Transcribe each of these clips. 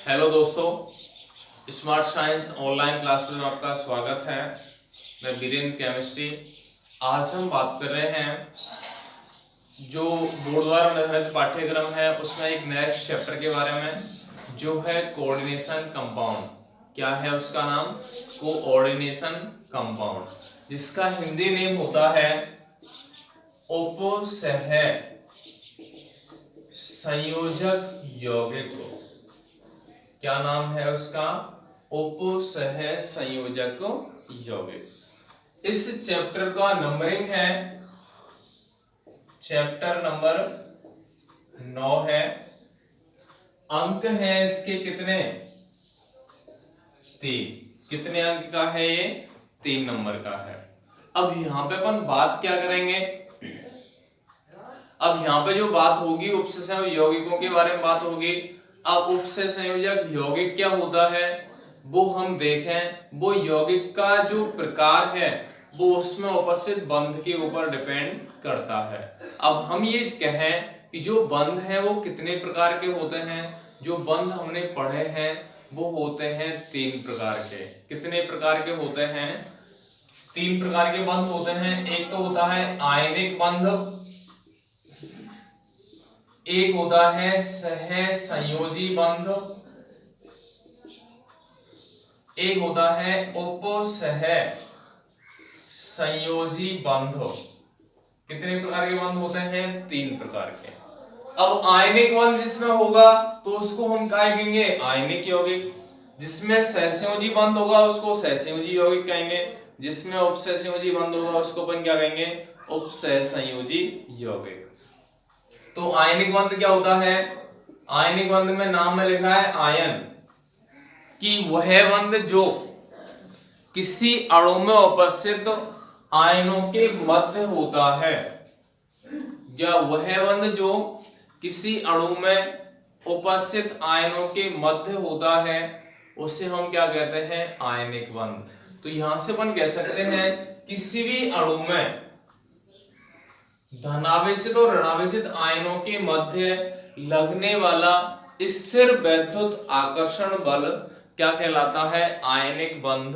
Hello दोस्तों, smart science online classes में आपका स्वागत है। मैं वीरेंद्र केमिस्ट्री। आज हम बात कर रहे हैं जो बोर्ड द्वारा निर्धारित पाठ्यक्रम है उसमें एक नेक्स्ट चैप्टर के बारे में, जो है कोऑर्डिनेशन कंपाउंड। क्या है उसका नाम? कोऑर्डिनेशन कंपाउंड, जिसका हिंदी नेम होता है उपसह संयोजक यौगिक। क्या नाम है उसका? उपसह संयोजक यौगिक। इस चैप्टर का नंबरिंग है, चैप्टर नंबर 9 है। अंक हैं इसके कितने? 3। कितने अंक का है ये? 3 नंबर का है। अब यहां पे अपन बात क्या करेंगे? अब यहां पे जो बात होगी उपसह यौगिकों के बारे में बात होगी। अब उपसह संयोजक यौगिक क्या होता है वो हम देखें। वो यौगिक का जो प्रकार है वो उसमें उपस्थित बंध के ऊपर डिपेंड करता है। अब हम ये कहें कि जो बंध है वो कितने प्रकार के होते हैं। जो बंध हमने पढ़े हैं वो होते हैं 3 प्रकार के। कितने प्रकार के होते हैं? 3 प्रकार के बंध होते हैं। एक तो होता है आयनिक बंध, एक होता है सह संयोजी बंध, एक होता है उपसह संयोजी बंध। कितने प्रकार के बंध होते हैं? 3 प्रकार के। अब आयनिक बंध जिसमें होगा तो उसको हम क्या कहेंगे? आयनिक यौगिक। जिसमें सहसंयोजी बंध होगा उसको सहसंयोजी यौगिक कहेंगे। जिसमें उपसहसंयोजी बंध होगा उसको अपन क्या कहेंगे? उपसहसंयोजी यौगिक। तो आयनिक बंध क्या होता है? आयनिक बंध में नाम में लिखा है आयन, कि वह बंध जो किसी अणु में उपस्थित आयनों के मध्य होता है, या वह बंध जो किसी अणु में उपस्थित आयनों के मध्य होता है, उसे हम क्या कहते हैं? आयनिक बंध। तो यहां से अपन कह सकते हैं किसी भी अणु में धनावेशित और ऋणावेशित आयनों के मध्य लगने वाला स्थिर वैद्युत आकर्षण बल क्या कहलाता है? आयनिक बंध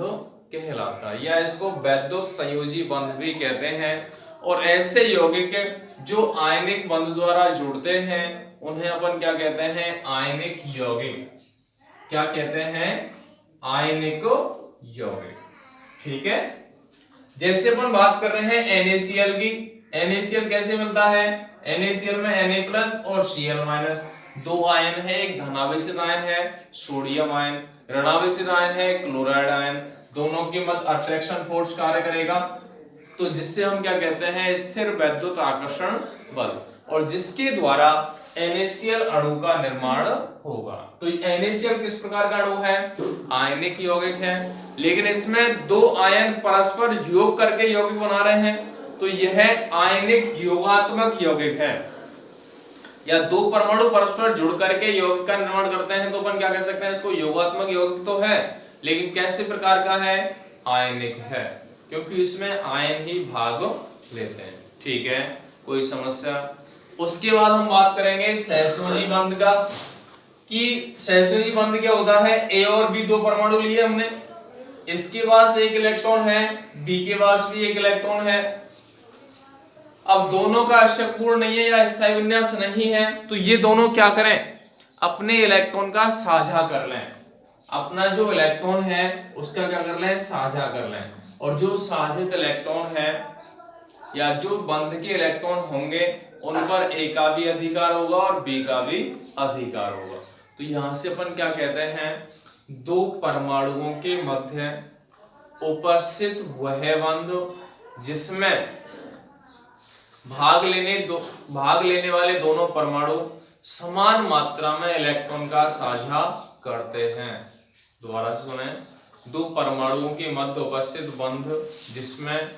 कहलाता है, या इसको वैद्युत संयोजी बंध भी कहते हैं। और ऐसे यौगिक जो आयनिक बंध द्वारा जुड़ते हैं उन्हें अपन क्या कहते हैं? आयनिक यौगिक। क्या कहते हैं? आयनिक यौगिक। ठीक है। जैसे अपन बात कर रहे हैं NaCl की। NaCl कैसे मिलता है? NaCl में Na+ और Cl- 2 आयन है। एक धनावेशित आयन है सोडियम आयन, ऋणावेशित आयन है क्लोराइड आयन। दोनों के मध्य अट्रैक्शन फोर्स कार्य करेगा, तो जिससे हम क्या कहते हैं? स्थिर वैद्युत आकर्षण बल, और जिसके द्वारा NaCl अणु का निर्माण होगा। तो NaCl किस प्रकार का अणु है? आयनिक यौगिक है। लेकिन इसमें 2 आयन परस्पर योग करके यौगिक बना रहे हैं, तो यह आयनिक योगात्मक यौगिक है। या 2 परमाणु परस्पर जुड़ करके यौगिक का निर्माण करते हैं, तो अपन क्या कह सकते हैं? इसको योगात्मक यौगिक तो है, लेकिन कैसे प्रकार का है? आयनिक है, क्योंकि इसमें आयन ही भाग लेते हैं। ठीक है, कोई समस्या? उसके बाद हम बात करेंगे सहसंयोजी बंध का, कि सहसंयोजी बंध क्या होता है? A और B 2 परमाणु लिए हमने, इसके पास एक इलेक्ट्रॉन है, B के पास भी एक इलेक्ट्रॉन है। अब दोनों का अष्टक पूर्ण नहीं है या स्थायी विन्यास नहीं है, तो ये दोनों क्या करें? अपने इलेक्ट्रॉन का साझा कर लें। अपना जो इलेक्ट्रॉन है उसका क्या कर लें? साझा कर लें। और जो साझित इलेक्ट्रॉन है या जो बंध के इलेक्ट्रॉन होंगे उन पर A का भी अधिकार होगा और B का भी अधिकार होगा। तो यहां से अपन क्या कहते हैं? 2 परमाणुओं के मध्य उपस्थित वह बंध जिसमें भाग लेने वाले दोनों परमाणु समान मात्रा में इलेक्ट्रॉन का साझा करते हैं। दोबारा से सुने। 2 परमाणुओं के मध्य उपस्थित बंध जिसमें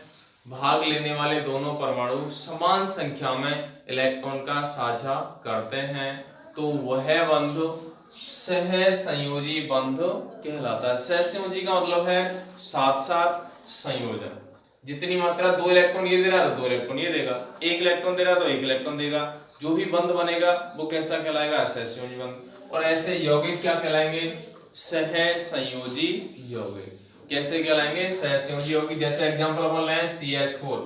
भाग लेने वाले दोनों परमाणु समान संख्या में इलेक्ट्रॉन का साझा करते हैं, तो वह बंध सहसंयोजी बंध कहलाता है। सहसंयोजी का मतलब है साथ साथ संयोजन। जितनी मात्रा 2 इलेक्ट्रॉन ये दे रहा है तो 2 इलेक्ट्रॉन ये देगा, 1 इलेक्ट्रॉन दे रहा है तो 1 इलेक्ट्रॉन देगा। जो भी बंध बनेगा वो कैसा कहलाएगा? सहसंयोजी बंध। और ऐसे यौगिक क्या कहलाएंगे, सहसंयोजी यौगिक। कैसे कहलाएंगे, सहसंयोजी यौगिक। जैसे एग्जांपल अपन लें CH4,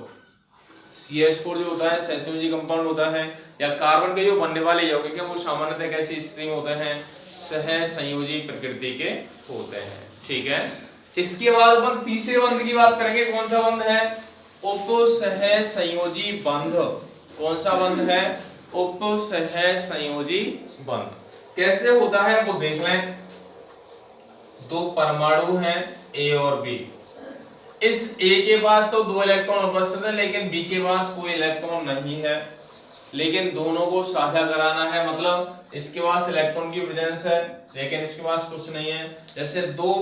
CH4 जो होता है सहसंयोजी कंपाउंड होता है, या कार्बन के जो बनने वाले यौगिक है वो सामान्यतः कैसी स्थिति में होते हैं, सहसंयोजी प्रकृति के होते हैं। ठीक है, इसके बाद अपन तीसरे बंध की बात करेंगे। कौन सा बंध है, उपसहसंयोजी बंध। कौन सा बंध है, उपसहसंयोजी बंध। कैसे होता है वो देख लें। दो परमाणु हैं A और B, इस A के पास तो 2 इलेक्ट्रॉन उपस्थित है, लेकिन B के पास कोई इलेक्ट्रॉन नहीं है, लेकिन दोनों को साझा कराना है। मतलब इसके पास इलेक्ट्रॉन की प्रेजेंस है लेकिन इसके पास कुछ नहीं है। जैसे दो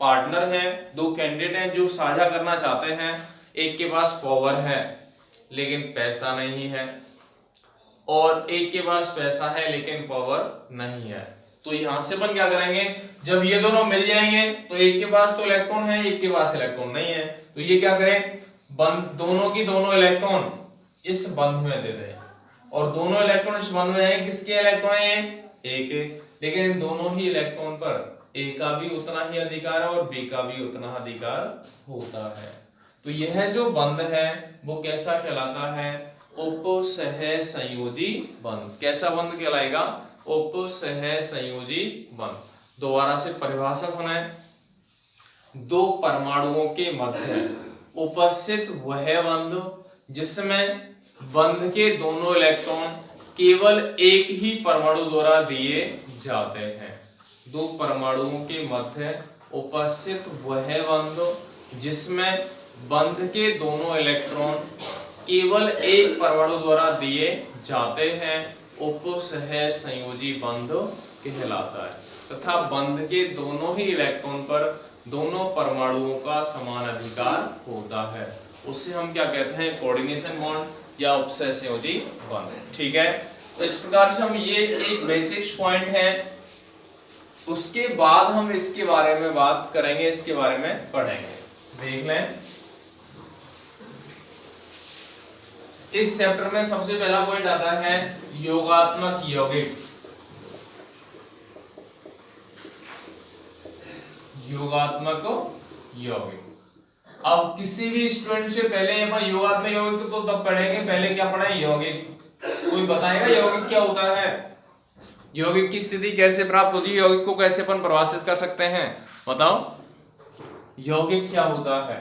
पार्टनर हैं, दो कैंडिडेट हैं जो साझा करना चाहते हैं, एक के पास पावर है लेकिन पैसा नहीं है, और एक के पास पैसा है लेकिन पावर नहीं है। तो यहां से अपन क्या करेंगे, जब ये दोनों मिल जाएंगे तो एक के पास तो इलेक्ट्रॉन है, एक के पास इलेक्ट्रॉन नहीं है, तो ये क्या करें, दोनों की दोनों इलेक्ट्रॉन इस बंध में दे दें, और दोनों इलेक्ट्रॉन इस बंध में है। किसके इलेक्ट्रॉन है, ए के, लेकिन इन दोनों ही इलेक्ट्रॉन पर ए का भी उतना ही अधिकार है और बी का भी उतना अधिकार होता है। तो यह जो बंध है वो कैसा कहलाता है, उपसहसंयोजी बंध। कैसा बंध कहलाएगा, उपसहसंयोजी बंध। दोबारा से परिभाषा सुने, दो परमाणुओं के मध्य उपस्थित वह बंध जिसमें बंध के दोनों इलेक्ट्रॉन केवल एक ही परमाणु द्वारा दिए जाते हैं। दो परमाणुओं के मध्य उपस्थित वह बंध जिसमें बंध के दोनों इलेक्ट्रॉन केवल एक परमाणु द्वारा दिए जाते हैं, उपसहसंयोजी बंध कहलाता है। तथा बंध के दोनों ही इलेक्ट्रॉन पर दोनों परमाणुओं का समान अधिकार होता है, उसे हम क्या कहते हैं, कोऑर्डिनेशन बॉन्ड या उपसहसंयोजी बंध। ठीक है, तो इस प्रकार से हम ये एक बेसिक पॉइंट है। उसके बाद हम इसके बारे में बात करेंगे, इसके बारे में पढ़ेंगे। देख लें, इस चैप्टर में सबसे पहला पॉइंट आता है योगात्मक यौगिक। योगात्मक यौगिक। अब किसी भी स्टूडेंट से पहले अपन योगात्मक यौगिक तो तब पढ़ेंगे, पहले क्या पढ़े, यौगिक। कोई बताएगा यौगिक क्या होता है, यौगिक की स्थिति कैसे प्राप्त होती है, यौगिक को कैसे अपन परिभाषित कर सकते हैं, बताओ यौगिक क्या होता है।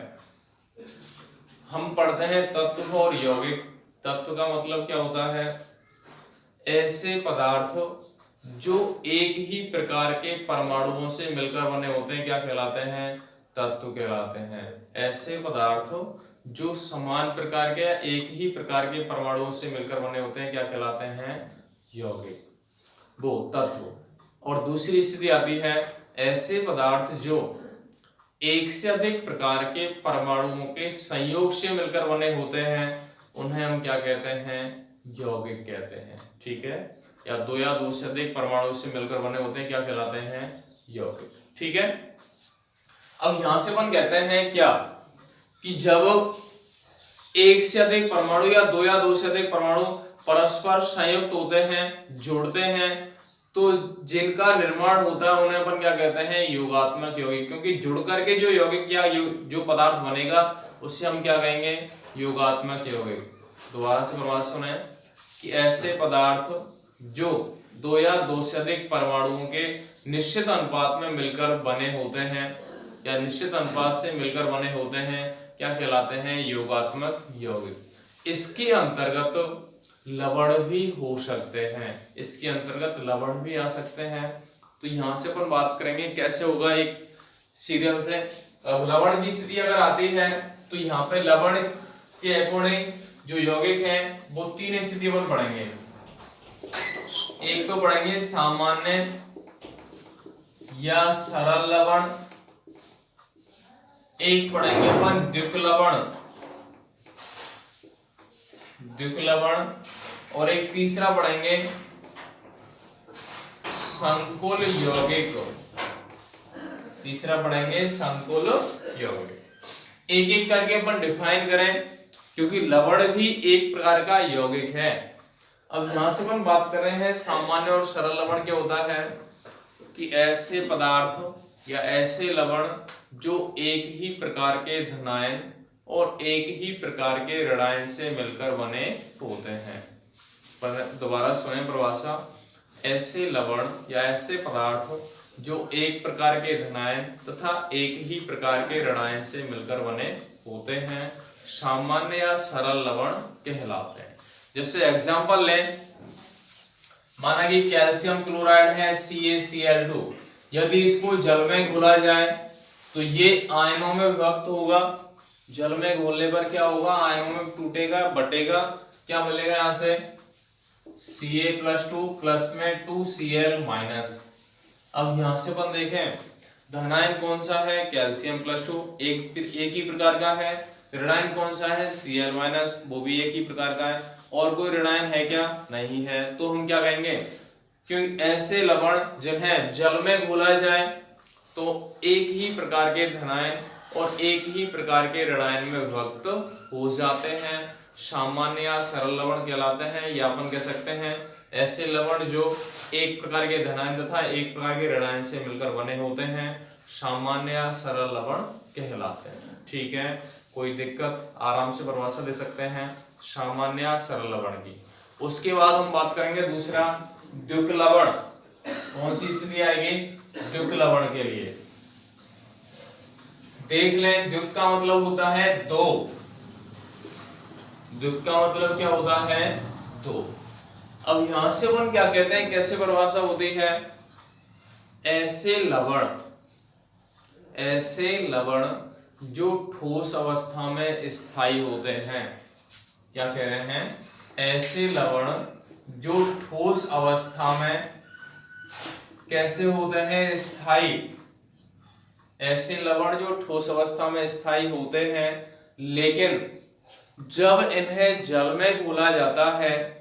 हम पढ़ते हैं तत्व और यौगिक। तत्व का मतलब क्या होता है, ऐसे पदार्थ जो एक ही प्रकार के परमाणुओं से मिलकर बने होते हैं क्या कहलाते हैं, तत्व कहलाते हैं। ऐसे पदार्थ जो समान प्रकार के एक ही प्रकार के परमाणुओं से मिलकर बने होते हैं क्या कहलाते हैं, यौगिक, वो तत्व। और दूसरी स्थिति आती है ऐसे पदार्थ जो एक से अधिक प्रकार के परमाणुओं के संयोग से मिलकर बने होते हैं, उन्हें हम क्या कहते हैं, यौगिक कहते हैं। ठीक है, या दो से अधिक परमाणु से मिलकर बने होते हैं क्या कहलाते हैं, यौगिक। ठीक है, अब यहां से अपन कहते हैं क्या कि जब एक से अधिक परमाणु या दो से अधिक परमाणु परस्पर संयुक्त होते हैं, जुड़ते हैं, तो जिनका निर्माण होता है उन्हें अपन क्या कहते हैं, योगात्मक यौगिक। क्योंकि जुड़ करके जो यौगिक या जो पदार्थ बनेगा उससे हम क्या कहेंगे, योगात्मक यौगिक। दोबारा से परिभाषा सुने कि ऐसे पदार्थ जो दो से अधिक परमाणुओं के निश्चित अनुपात में मिलकर बने होते हैं या निश्चित अनुपात से मिलकर बने होते हैं क्या कहलाते हैं, योगात्मक यौगिक। इसके अंतर्गत लवण भी हो सकते हैं, इसके अंतर्गत लवण भी आ सकते हैं। तो यहां से अपन बात करेंगे कैसे होगा, एक सीरियल से लवण की स्थिति अगर आती है तो यहाँ पे लवण के अकॉर्डिंग जो यौगिक हैं वो तीन स्थिति पर पढ़ेंगे। एक तो पढ़ेंगे सामान्य या सरल लवण, एक पढ़ेंगे अपन द्विक लवण, और एक तीसरा पढ़ेंगे संकुल यौगिक। तीसरा पढ़ेंगे संकुल यौगिक। एक एक करके अपन डिफाइन करें, क्योंकि लवण भी एक प्रकार का यौगिक है। अब यहां से अपन बात कर रहे हैं सामान्य और सरल लवण क्या होता है। कि ऐसे पदार्थ या ऐसे लवण जो एक ही प्रकार के धनायन और एक ही प्रकार के ऋणायन से मिलकर बने होते हैं। दोबारा सुने परिभाषा, ऐसे लवण या ऐसे पदार्थ जो एक प्रकार के धनायन तथा एक ही प्रकार के ऋणायन से मिलकर बने होते हैं सामान्य या सरल लवण कहलाते हैं। जैसे एग्जांपल लें, माना कि कैल्शियम क्लोराइड है CaCl2, यदि इसको जल में घोला जाए तो ये आयनों में विभक्त होगा। जल में घोलने पर क्या होगा, आयनों में टूटेगा, बटेगा, क्या मिलेगा यहाँ से Ca+2 प्लस में 2Cl-। अब यहां से अपन देखें धनायन कौन सा है, कैल्शियम+2 एक ही प्रकार का है। ऋणायन कौन सा है, Cl-, वो भी एक ही प्रकार का है। और कोई ऋणायन है क्या, नहीं है। तो हम क्या कहेंगे, क्योंकि ऐसे लवण जिन्हें जल में घोला जाए तो एक ही प्रकार के धनायन और एक ही प्रकार के ऋणायन में विभक्त हो जाते हैं सामान्य या सरल लवण कहलाते हैं। या अपन कह सकते हैं ऐसे लवण जो एक प्रकार के धनायन तथा एक प्रकार के ऋणायन से मिलकर बने होते हैं सामान्य या सरल लवण कहलाते हैं। ठीक है, कोई दिक्कत, आराम से परिभाषा दे सकते हैं सामान्य या सरल लवण की। उसके बाद हम बात करेंगे दूसरा द्विक लवण। कौन सी स्थिति आएगी, द्विक लवण के लिए देख लें। द्विक का मतलब होता है दो। द्विक का मतलब क्या होता है, दो। अब यहां से अपन क्या कहते हैं, कैसे परिभाषा होती है, ऐसे लवण जो ठोस अवस्था में स्थायी होते हैं। क्या कह रहे हैं, ऐसे लवण जो ठोस अवस्था में कैसे होते हैं, स्थायी। ऐसे लवण जो ठोस अवस्था में स्थायी होते हैं, लेकिन जब इन्हें जल में घोला जाता है,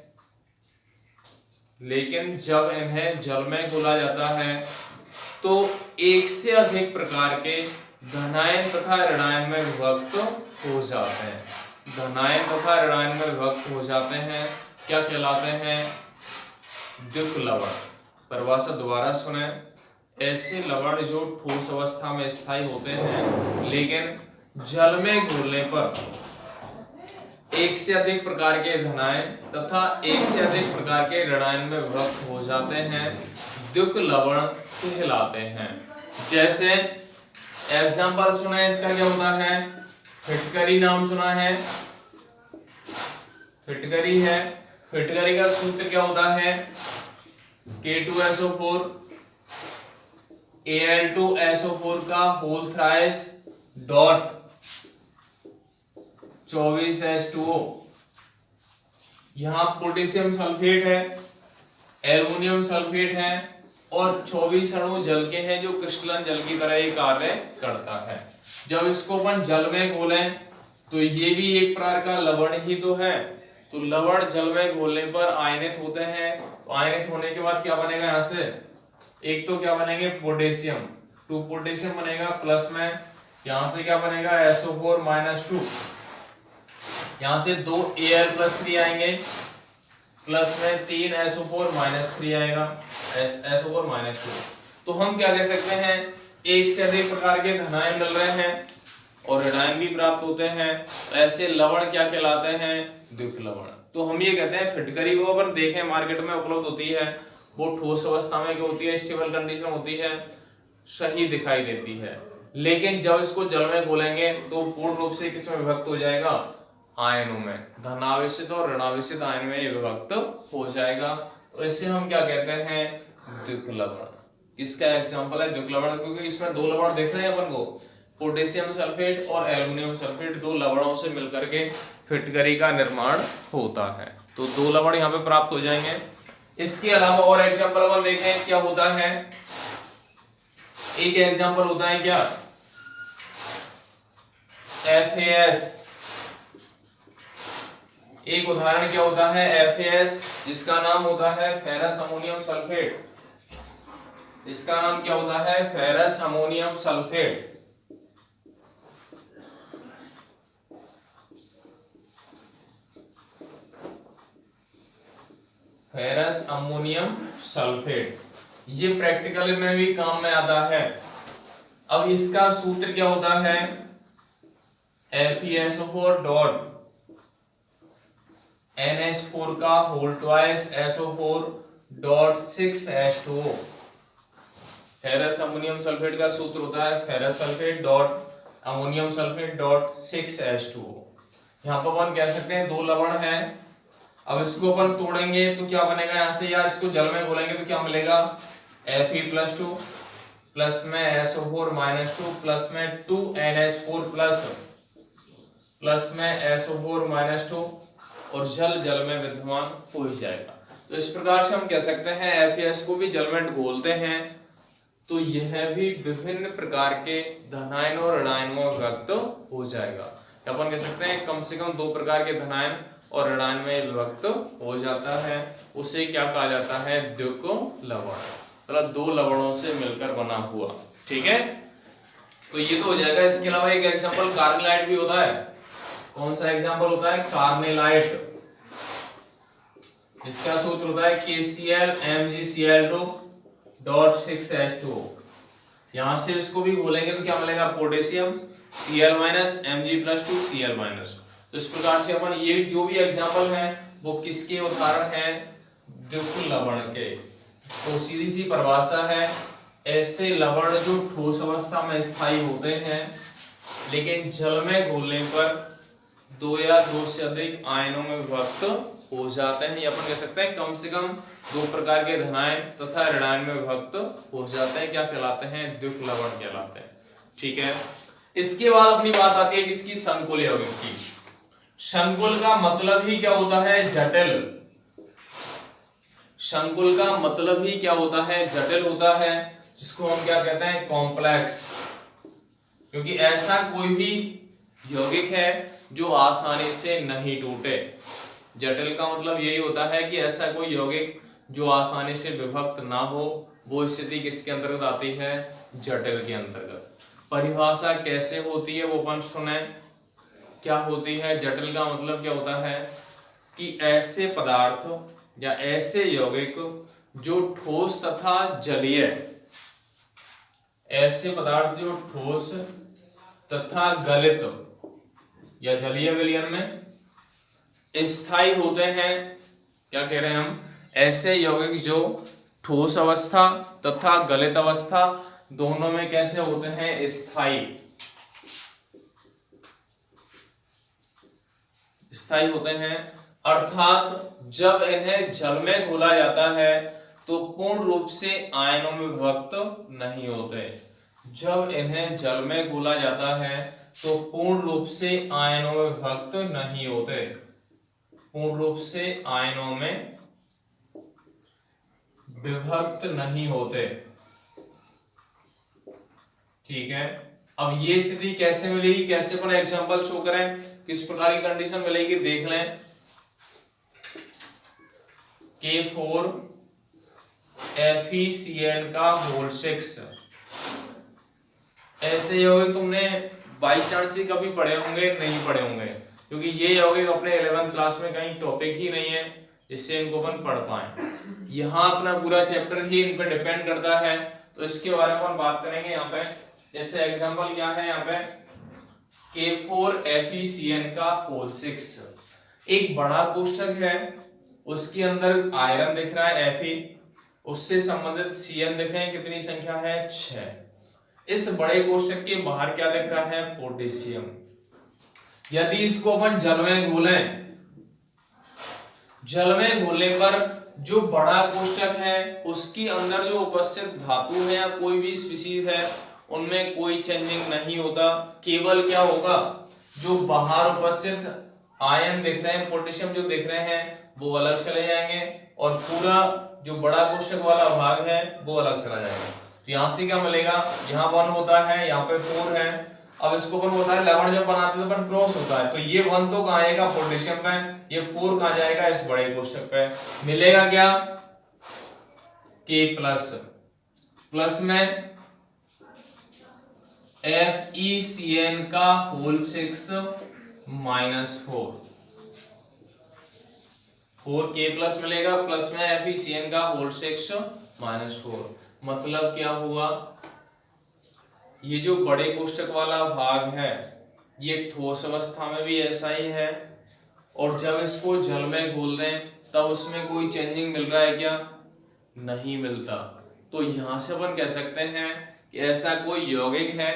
तो एक से अधिक प्रकार के धनायन तथा ऋणायन में विभक्त हो जाते हैं। धनायन तथा ऋणायन में विभक्त हो जाते हैं, क्या कहलाते हैं, द्विक लवण। परिभाषा दोबारा सुने, ऐसे लवण जो ठोस अवस्था में स्थायी होते हैं लेकिन जल में घोलने पर एक से अधिक प्रकार के धनायन तथा एक से अधिक प्रकार के ऋणायन में विभक्त हो जाते हैं, द्विक लवण कहलाते हैं। जैसे एग्जांपल सुना है, इसका क्या होता है, फिटकरी नाम सुना है, फिटकरी है। फिटकरी का सूत्र क्या होता है, K2SO4 Al2SO4 का होल थ्राइस डॉट 24H2O। यहां पोटेशियम सल्फेट है, एल्युमिनियम सल्फेट है और 24 अणु जल के हैं जो क्रिस्टलन जल की तरह ही कार्य करता है। जब इसको अपन जल में घोलें तो ये भी एक प्रकार का लवण ही तो है। तो लवण जल में घोलने पर आयनित होते हैं। तो आयनित होने के बाद क्या बनेगा, यहां से एक तो क्या बनेंगे, पोटेशियम, 2 पोटेशियम बनेगा, प्लस में यहां से क्या बनेगा, SO4-2, यहां से 2 Al+3 आएंगे, प्लस में 3 SO4-3 आएगा, SO4-2। तो हम क्या कह सकते हैं, एक से अधिक प्रकार के धनायन मिल रहे हैं और ऋणायन भी प्राप्त होते हैं। ऐसे लवण क्या कहलाते हैं, द्विक लवण। तो हम ये कहते हैं फिटकरी को अपन देखें मार्केट में उपलब्ध होती है, वो ठोस अवस्था में क्या होती है, स्टेबल कंडीशन होती है, सही दिखाई देती है। लेकिन जब इसको जल में घोलेंगे तो पूर्ण रूप से किसमें विभक्त हो जाएगा, आयनों में, धनावेशित और ऋणावेशित आयन में विभक्त हो जाएगा। तो इससे हम क्या कहते हैं, द्विक लवण। इसका एग्जांपल है द्विक लवण, क्योंकि इसमें दो लवण देख रहे हैं अपन को, पोटेशियम सल्फेट और एल्युमिनियम सल्फेट, दो लवणों से मिलकर के फिटकरी का निर्माण होता है। तो दो लवण यहाँ पे प्राप्त हो जाएंगे। इसके अलावा और एग्जांपल अपन देखें क्या होता है। एक एग्जांपल होता है क्या, FAS। एक उदाहरण क्या होता है, FAS, जिसका नाम होता है फेरस अमोनियम सल्फेट। इसका नाम क्या होता है, ferrous ammonium sulphate. Ferrous ammonium sulphate. ये प्रैक्टिकल में भी काम में आता है। अब इसका सूत्र क्या होता है, FeSO4 डॉट NH4 का whole twice SO4 dot 6H2O। Ferrous ammonium sulphate का सूत्र होता है ferrous sulphate dot ammonium sulphate dot 6H2O। यहाँ पर अपन कह सकते हैं दो लवण है। अब इसको अपन तोड़ेंगे तो क्या बनेगा यहाँ से, या इसको जल में घोलेंगे तो क्या मिलेगा, Fe+2 प्लस में SO4 -2 प्लस में 2NH4 प्लस में SO4 -2 और जल में विद्यमान हो ही जाएगा। तो इस प्रकार से हम कह सकते हैं FeS को भी जल में घोलते हैं तो यह भी विभिन्न प्रकार के धनायन और ऋणायन में विभक्त हो जाएगा। अपन कह सकते हैं कम से कम दो प्रकार के धनायन और ऋणायन में विभक्त हो जाता है, उसे क्या कहा जाता है, द्विको लवण, मतलब दो लवणों से मिलकर बना हुआ। ठीक है, तो ये तो हो जाएगा। इसके अलावा एक एग्जांपल कार्निलाइट भी होता है। कौन सा एग्जांपल होता है, कार्निलाइट। इसका सूत्र होता है KCl MgCl2 डॉट 6H2O। यहां से इसको भी घोलेंगे तो क्या मिलेगा, पोटेशियम Cl- Mg+2 Cl-। तो इस प्रकार से अपन ये जो भी एग्जांपल हैं वो किसके उदाहरण हैं, द्विकुल लवण के। तो सीधी सी परिभाषा है, ऐसे लवण जो ठोस अवस्था में स्थायी होते हैं लेकिन जल में घुलने पर दो या दो से अधिक आयनों में विभक्त हो जाते हैं। ये अपन कह सकते हैं कम से कम दो प्रकार के धनायन तथा ऋणायन में विभक्त हो जाते हैं। क्या कहलाते हैं, द्विक लवण कहलाते हैं। ठीक है, इसके बाद अपनी बात आती है किसकी, संकुल यौगिक की। संकुल का मतलब ही क्या होता है, जटिल। संकुल का मतलब ही क्या होता है, जटिल होता है, जिसको हम क्या कहते हैं, कॉम्प्लेक्स। क्योंकि ऐसा कोई भी यौगिक है जो आसानी से नहीं टूटे। जटिल का मतलब यही होता है कि ऐसा कोई यौगिक जो आसानी से विभक्त ना हो, वो स्थिति किसके अंतर्गत आती है, जटिल के अंतर्गत। परिभाषा कैसे होती है वो अपन सुने, क्या होती है, जटिल का मतलब क्या होता है कि ऐसे पदार्थ या ऐसे यौगिक जो ठोस तथा जलीय, ऐसे पदार्थ जो ठोस तथा गलित या जलीय विलयन में स्थायी होते हैं। क्या कह रहे हैं हम, ऐसे यौगिक जो ठोस अवस्था तथा गलित अवस्था दोनों में कैसे होते हैं, स्थायी स्थायी होते हैं। अर्थात जब इन्हें जल में घोला जाता है तो पूर्ण रूप से आयनों में विभक्त नहीं होते। जब इन्हें जल में घोला जाता है तो पूर्ण रूप से आयनों में विभक्त नहीं होते, पूर्ण रूप से आयनों में विभक्त नहीं होते। ठीक है, अब ये स्थिति कैसे मिलेगी, कैसे अपन एग्जांपल शो करें, किस प्रकार की कंडीशन मिलेगी, देख लें। K4 FeCN का होल 6। ऐसे यौगिक तुमने बाई चांस ही कभी पढ़े होंगे, नहीं पढ़े होंगे, क्योंकि ये यौगिक अपने 11th क्लास में कहीं टॉपिक ही नहीं है जिससे इनको अपन पढ़ पाए। यहाँ अपना पूरा चैप्टर ही इन पे डिपेंड करता है, तो इसके बारे में अपन बात करेंगे। यहाँ पे जैसे एग्जांपल क्या है, यहाँ पे K4 FeCN का होल 6 एक बड़ा कोष्ठक है, उसके अंदर आयरन दिख रहा है Fe, उससे संबंधित Cn दिख रहे हैं, कितनी संख्या है, 6। इस बड़े कोष्ठक के बाहर क्या दिख रहा है, पोटेशियम। यदि इसको अपन जल में घोलें, जल में घोलने पर जो बड़ा कोष्ठक है उसके अंदर जो उपस्थित धातु है या कोई भी स्पीशीज है उनमें कोई चेंजिंग नहीं होता। केवल क्या होगा, जो बाहर उपस्थित आयन दिख रहे हैं, पोटेशियम जो दिख रहे हैं वो अलग चले जाएंगे और पूरा जो बड़ा कोष्ठक वाला भाग है वो अलग चला जाएगा। तो यहाँ से क्या मिलेगा, यहाँ 1 होता है, यहाँ पे 4 है। अब इसको अपन होता है लवण जब बनाते हैं तो अपन क्रॉस होता है, तो ये 1 तो कहाँ आएगा, पोटेशियम पे, ये 4 कहाँ जाएगा, इस बड़े कोष्ठक पे। मिलेगा क्या, K प्लस में FeCN का होल 6 -4, 4K प्लस मिलेगा, प्लस में FeCN का होल 6 -4। मतलब क्या हुआ, ये जो बड़े कोष्टक वाला भाग है ये ठोस अवस्था में भी ऐसा ही है, और जब इसको जल में घोल दें तब उसमें कोई चेंजिंग मिल रहा है क्या? नहीं मिलता। तो यहां से अपन कह सकते हैं कि ऐसा कोई यौगिक है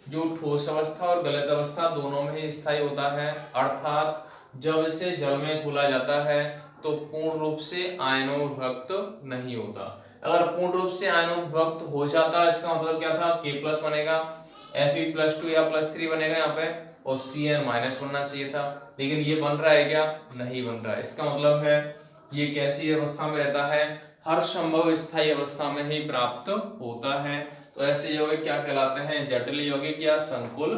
जो ठोस अवस्था और गलित अवस्था दोनों में ही स्थायी होता है, अर्थात जब इसे जल में घोला जाता है तो पूर्ण रूप से आयनों में विभक्त नहीं होता। अगर पूर्ण रूप से आयनों में विभक्त हो जाता है इसका मतलब क्या था, K+ बनेगा, Fe+2 या +3 बनेगा यहाँ पे, और Cn- बनना चाहिए था, लेकिन ये बन रहा है क्या? नहीं बन रहा है। इसका मतलब है ये कैसी अवस्था में रहता है? हर संभव स्थायी अवस्था में ही प्राप्त होता है। तो ऐसे यौगिक क्या कहलाते हैं? जटिल यौगिक या संकुल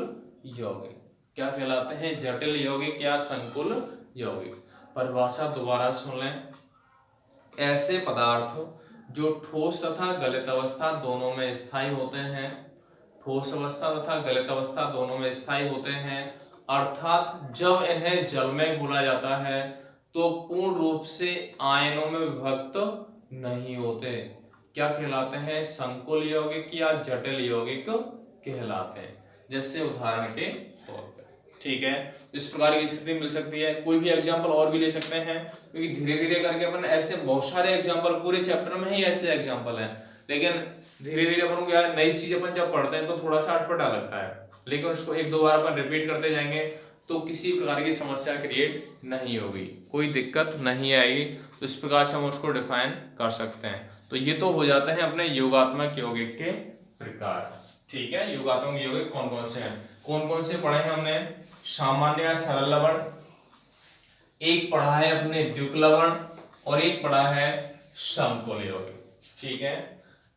यौगिक। क्या कहलाते हैं? जटिल यौगिक या संकुल यौगिक। परिभाषा दोबारा सुन लें। ऐसे पदार्थ जो ठोस तथा गलित अवस्था दोनों में स्थायी होते हैं, ठोस अवस्था तथा गलित अवस्था दोनों में स्थायी होते हैं, अर्थात जब इन्हें जल में घोला जाता है तो पूर्ण रूप से आयनों में विभक्त नहीं होते। क्या कहलाते हैं? संकुल यौगिक या जटिल यौगिक कहलाते हैं। जैसे उदाहरण के तौर पर, ठीक है, इस प्रकार की स्थिति मिल सकती है। कोई भी एग्जांपल और भी ले सकते हैं, क्योंकि धीरे धीरे करके अपन ऐसे बहुत सारे एग्जांपल, पूरे चैप्टर में ही ऐसे एग्जांपल हैं, लेकिन धीरे धीरे अपन को यार नई चीज अपन जब पढ़ते हैं तो थोड़ा सा अटपटा लगता है, लेकिन उसको एक दो बार अपन रिपीट करते जाएंगे तो किसी प्रकार की समस्या क्रिएट नहीं होगी, कोई दिक्कत नहीं आएगी। तो इस प्रकार से हम उसको डिफाइन कर सकते हैं। तो ये तो हो जाते हैं अपने योगात्मक यौगिक के प्रकार, ठीक है। योगात्मक यौगिक कौन कौन से हैं? कौन कौन से पढ़े हैं हमने? सामान्य या सरल लवण, एक पढ़ा है अपने द्विक लवण, और एक पढ़ा है समकुल यौगिक, ठीक है।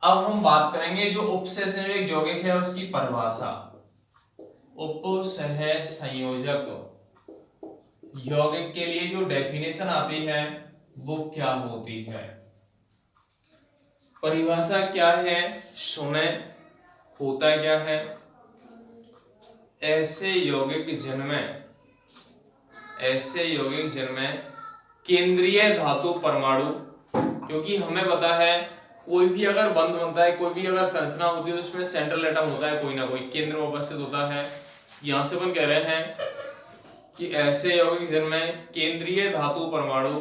अब हम बात करेंगे जो उपसहसंयोजक यौगिक है उसकी परिभाषा। उपसह संयोजक यौगिक के लिए जो डेफिनेशन आती है वो क्या होती है? परिभाषा क्या है सुने, होता क्या है? ऐसे यौगिक जिनमें केंद्रीय धातु परमाणु, क्योंकि हमें पता है कोई भी अगर बंध बनता है, कोई भी अगर संरचना होती है तो उसमें सेंट्रल एटम होता है, कोई ना कोई केंद्र में उपस्थित होता है। यहां से अपन कह रहे हैं कि ऐसे यौगिक जिनमें केंद्रीय धातु परमाणु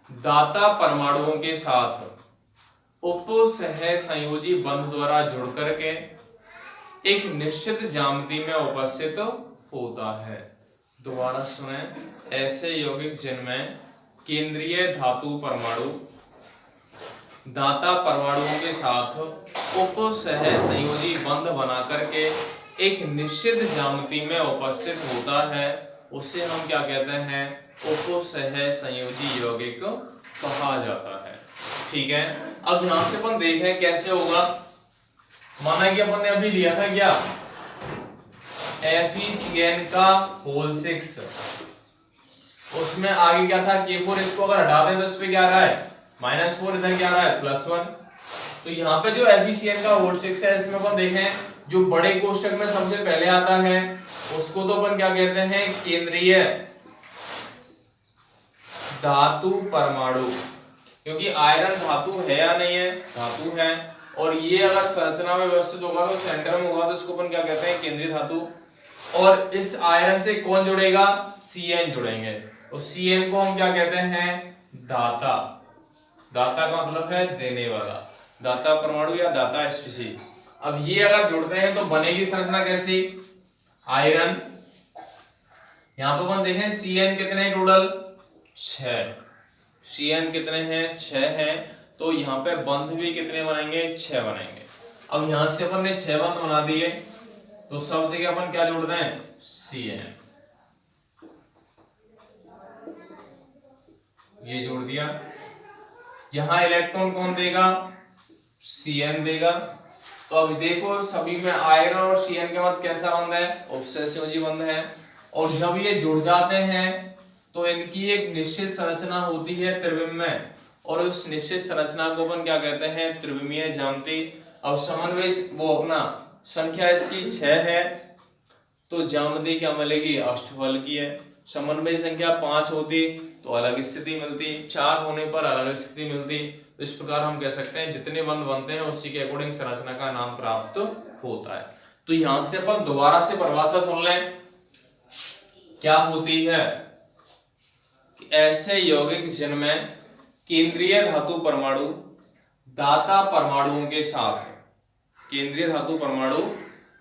दाता परमाणुओं के साथ उपसह संयोजी बंध द्वारा जुड़ करके एक निश्चित ज्यामिति में उपस्थित होता है। दोबारा सुने, ऐसे यौगिक जिनमें केंद्रीय धातु परमाणु दाता परमाणुओं के साथ उपसह संयोजी बंध बना करके एक निश्चित ज्यामिति में उपस्थित होता है, उसे हम क्या कहते हैं? उपसह संयोजी यौगिक कहा जाता है, ठीक है। अब यहां से अपन देख रहे हैं कैसे होगा। माना कि अपन ने अभी लिया था क्या, FeCN का होल 6, उसमें आगे क्या था K4, इसको अगर हटा दें तो इस पे क्या आ रहा है -4, इधर क्या आ रहा है +1। तो यहाँ पे जो FeCN का होल 6 है इसमें अपन देखें जो बड़े कोष्टक में सबसे पहले आता है उसको तो अपन क्या कहते हैं? केंद्रीय धातु परमाणु, क्योंकि आयरन धातु है या नहीं है? धातु है, और ये अगर संरचना में व्यवस्थित होगा तो सेंटर में होगा तो इसको अपन क्या कहते हैं? केंद्रीय धातु। और इस आयरन से कौन जुड़ेगा? Cn जुड़ेंगे, और Cn को हम क्या कहते हैं? दाता। दाता का मतलब है देने वाला, दाता परमाणु या दाता स्पीशी। अब ये अगर जुड़ते हैं तो बनेगी संरचना कैसी? आयरन। यहां पर अपन देखें Cn कितने टोटल? 6। Cn कितने हैं? 6 हैं। तो यहाँ पे बंध भी कितने बनेंगे? 6 बनेंगे। अब यहां से अपन ने 6 बंध बना दिए तो सब जगह अपन क्या जोड़ रहे हैं? Cn, ये जोड़ दिया। यहां इलेक्ट्रॉन कौन देगा? Cn देगा। तो अब देखो सभी में आयरन और Cn के मध्य कैसा बंध है? उपसह संयोजी बंध है। और जब ये जुड़ जाते हैं तो इनकी एक निश्चित संरचना होती है त्रिविमीय, और उस निश्चित संरचना को अपन क्या कहते हैं? त्रिविमीय ज्यामिति। अब समन्वय वो अपना संख्या इसकी 6 है तो ज्यामिति क्या मिलेगी? अष्टफल की है। समन्वय संख्या 5 होती तो अलग स्थिति मिलती, 4 होने पर अलग स्थिति मिलती। तो इस प्रकार हम कह सकते हैं जितने बंध बनते हैं उसी के अकॉर्डिंग संरचना का नाम प्राप्त होता है। तो यहां से अपन दोबारा से परिभाषा सुन लें, क्या होती है कि ऐसे यौगिक जिनमें केंद्रीय धातु परमाणु दाता परमाणुओं के साथ, केंद्रीय धातु परमाणु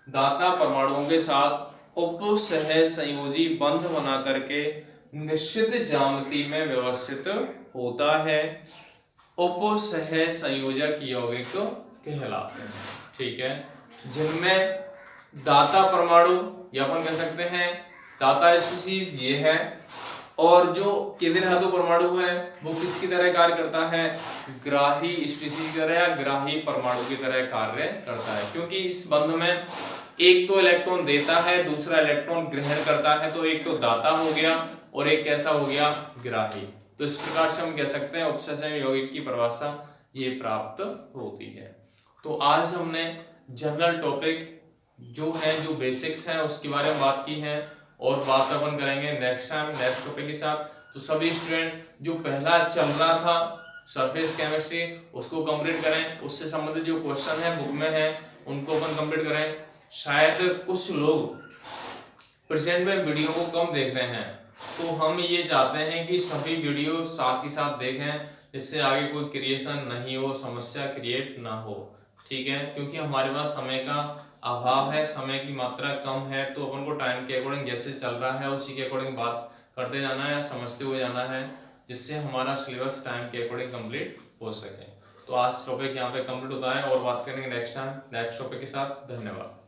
दाता परमाणुओं के साथ उपसह संयोजी बंध बना करके निश्चित ज्यामिति में व्यवस्थित होता है, उपसह संयोजक यौगिक कहलाते हैं। ठीक है, जिनमें दाता परमाणु या अपन कह सकते हैं दाता स्पीसीज ये है, और जो केंद्रीय धातु परमाणु है वो किसकी तरह कार्य करता है, ग्राही स्पीसीज की तरह या ग्राही परमाणु की तरह कार्य करता है, क्योंकि इस बंध में एक तो इलेक्ट्रॉन देता है, दूसरा इलेक्ट्रॉन ग्रहण करता है, तो एक तो दाता हो गया और एक कैसा हो गया, ग्राही। तो इस प्रकार से हम कह सकते हैं उपसह यौगिक की परिभाषा ये प्राप्त होती है। तो आज हमने जनरल टॉपिक जो है, जो बेसिक्स हैं उसके बारे में बात की है, और बात अपन करेंगे नेक्स्ट टाइम नेक्स्ट टॉपिक के साथ। तो सभी स्टूडेंट जो पहला चल रहा था सरफेस केमिस्ट्री उसको कंप्लीट करें, उससे संबंधित जो क्वेश्चन है बुक में है उनको अपन कंप्लीट करें। शायद कुछ लोग प्रेजेंट में वीडियो को कम देख रहे हैं, तो हम ये चाहते हैं कि सभी वीडियो साथ ही साथ देखें, जिससे आगे कोई क्रिएशन नहीं हो, समस्या क्रिएट ना हो। ठीक है, क्योंकि हमारे पास समय का अभाव है, समय की मात्रा कम है, तो अपन को टाइम के अकॉर्डिंग जैसे चल रहा है उसी के अकॉर्डिंग बात करते जाना है, समझते हुए जाना है, जिससे हमारा सिलेबस टाइम के अकॉर्डिंग कंप्लीट हो सके। तो आज टॉपिक यहाँ पे कंप्लीट होता है और बात करेंगे नेक्स्ट टाइम नेक्स्ट टॉपिक के साथ। धन्यवाद।